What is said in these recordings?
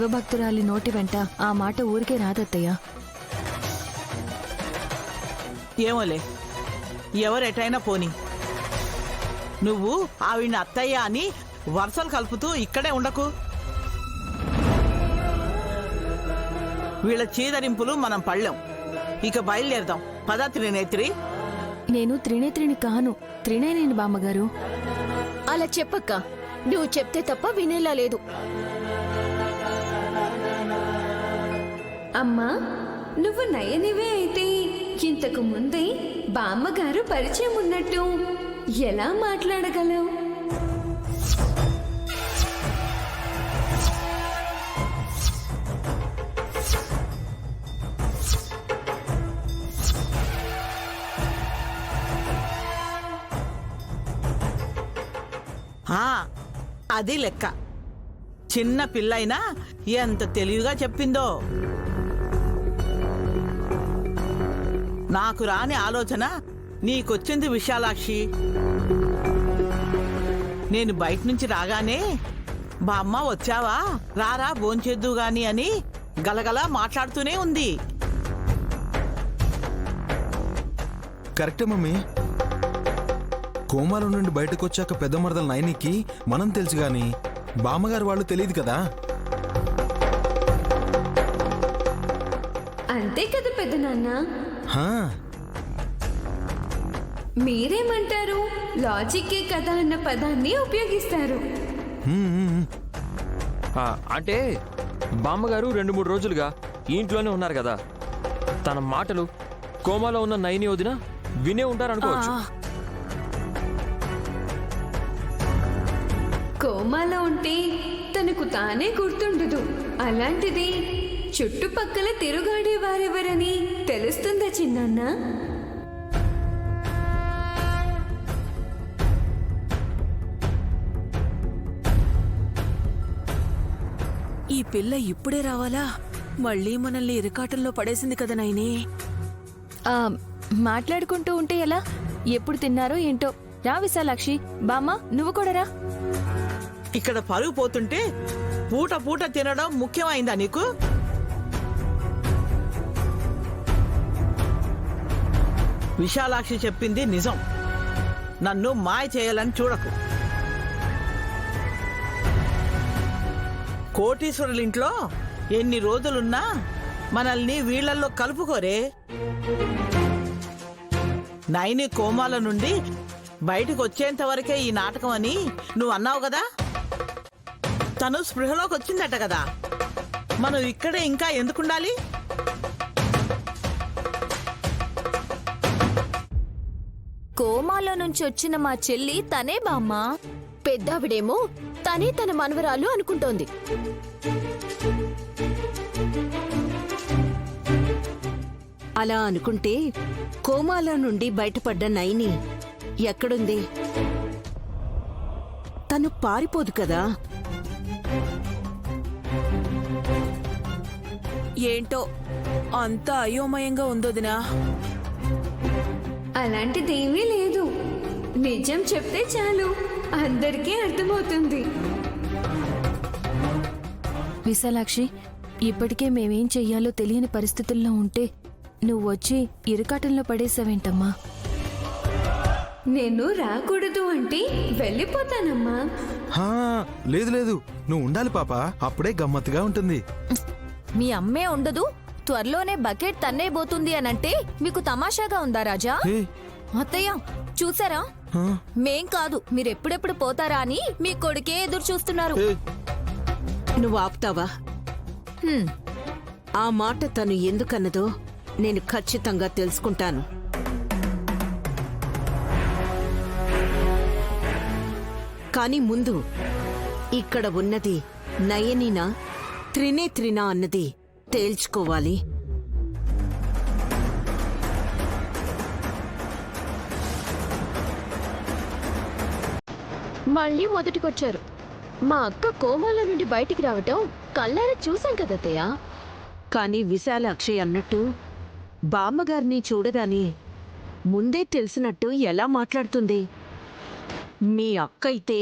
శివభక్తురాలి నోటి వెంట ఆ మాట ఊరికే రాదత్తయ్య. ఏమోలే, ఎవరెటైనా పోని, నువ్వు ఆవిడ అత్తయ్య అని వరుసలు కలుపుతూ ఇక్కడే ఉండకు. వీళ్ళ చీదరింపులు మనం పళ్ళెం. ఇక బయలుదేరదాం. పద త్రినేత్రి. నేను త్రినేత్రిని కాను, త్రినేని బామ్మగారు. అలా చెప్పక్క, నువ్వు చెప్తే తప్ప వినేలా లేదు. అమ్మా, నువ్వు నయనివే అయితే ఇంతకు ముందే బామ్మగారు పరిచయం ఉన్నట్టు ఎలా మాట్లాడగలవు? అది లెక్క. చిన్న పిల్లైనా ఎంత తెలివిగా చెప్పిందో. నాకు రాని ఆలోచన నీకొచ్చింది విశాలాక్షి. నేను బయట నుంచి రాగానే బామ్మ వచ్చావా, రారా భోంచేద్దు గాని అని గలగలా మాట్లాడుతూనే ఉంది. కరెక్టే మమ్మీ. కోమాలో నుండి బయటకు వచ్చాక పెద్ద మరదల నయనికి మనం తెలుసు గాని బామ్మగారు వాళ్ళు తెలియదు కదా. అంతే కదా పెద్ద నాన్న. మీరేమంటారు? లాజిక్కే కదా అన్న పదాన్ని ఉపయోగిస్తారు. అంటే బామ్మగారు 2-3 రోజులుగా ఈ ఇంట్లోనే ఉన్నారు కదా, తన మాటలు కోమాలో ఉన్న నయని వదిన వినే ఉంటారనుకోవచ్చు. కోమాలో ఉంటే తనకు తానే గుర్తుండదు. అలాంటిది చుట్టుపక్కల తిరుగాడే వారెవరని తెలుస్తుందా చిన్నాన్న? ఈ పిల్ల ఇప్పుడే రావాలా? మళ్ళీ మనల్ని ఇరకాటంలో పడేసింది కదా నైని. మాట్లాడుకుంటూ ఉంటే ఎలా? ఎప్పుడు తిన్నారో ఏంటో. రా విశాలాక్షి, బామ్మ నువ్వు కూడా రా. ఇక్కడ పరుగు పోతుంటే పూట పూట తినడం ముఖ్యమైందా నీకు? విశాలాక్షి చెప్పింది నిజం. నన్ను మాయ చేయాలని చూడకు. కోటీశ్వరులింట్లో ఎన్ని రోజులున్నా మనల్ని వీళ్లల్లో కలుపుకోరే. నైని కోమాల నుండి బయటకు వచ్చేంత వరకే ఈ నాటకం అని నువ్వు అన్నావు కదా. తను స్పృహలోకి వచ్చిందట కదా. మనం ఇక్కడే ఇంకా ఎందుకుండాలి? కోమాలో నుంచి వచ్చిన మా చెల్లి తనే బామ్మ. పెద్దావిడేమో తనే తన మనవరాలు అనుకుంటోంది. అలా అనుకుంటే కోమాలో నుండి బయటపడ్డ నైని ఎక్కడుంది? తను పారిపోదు కదా. ఏంటో అంతా అయోమయంగా ఉందోదినా. అలాంటిదేమీ లేదు. నిజం చెప్తే చాలు, అందరికీ అర్థమవుతుంది. విశాలాక్షి, ఇప్పటికే మేమేం చెయ్యాలో తెలియని పరిస్థితుల్లో ఉంటే నువ్వు వచ్చి ఇరుకాటంలో పడేసావేంటమ్మా? నేను రాకూడదు అంటే వెళ్ళిపోతానమ్మా. లేదు లేదు, నువ్వు ఉండాలి పాప, అప్పుడే గమ్మత్తుగా ఉంటుంది. మీ అమ్మే ఉండదు, త్వరలోనే బకెట్ తన్నేబోతుంది అనంటే మీకు తమాషాగా ఉందా రాజా? అత్తయ్య చూసారా, మేం కాదు మీరెప్పుడెప్పుడు పోతారా అని మీ కొడుకే ఎదురు చూస్తున్నారు. నువ్వు ఆపుతావా? ఆ మాట తను ఎందుకన్నదో నేను ఖచ్చితంగా తెలుసుకుంటాను. కాని ముందు ఇక్కడ ఉన్నది నయనినా త్రినేత్రినా అన్నది తేల్చుకోవాలి. మళ్ళీ మొదటికొచ్చారు. మా అక్క కోమాల నుండి బయటికి రావటం కళ్ళారా చూసాం కదత్తయ్య. కాని విశాలాక్షి అన్నట్టు బామ్మగారిని చూడగానే ముందే తెలిసినట్టు ఎలా మాట్లాడుతుంది? మీ అక్క అయితే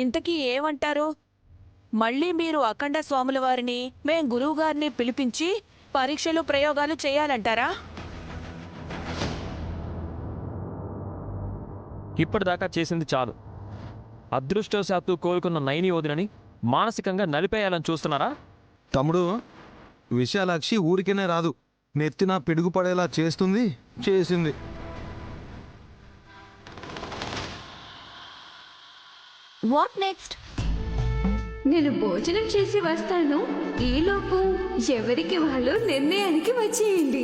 ఇంతకీ ఏమంటారు? మళ్ళీ మీరు అఖండ స్వాముల వారిని మేం గురువుగారిని పిలిపించి పరీక్షలు ప్రయోగాలు చేయాలంటారా? ఇప్పటిదాకా చేసింది చాలు. అదృష్టవశాత్తు కోలుకున్న నైని వదినని మానసికంగా నలిపేయాలని చూస్తున్నారా? తమ్ముడు, విశాలాక్షి ఊరికేనే రాదు. నెత్తిన పిడుగుపడేలా చేసింది. What next? నేను భోజనం చేసి వస్తాను, ఈలోపు ఎవరికి వాళ్ళు నిర్ణయానికి వచ్చేయండి.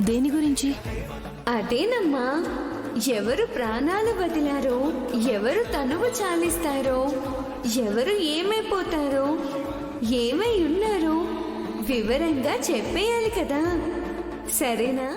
దేని గురించి? అదేనమ్మా, ఎవరు ప్రాణాలు వదిలారో, ఎవరు తనువు చాలిస్తారో, ఎవరు ఏమైపోతారో, ఏమై ఉన్నారో వివరంగా చెప్పేయాలి కదా. సరేనా?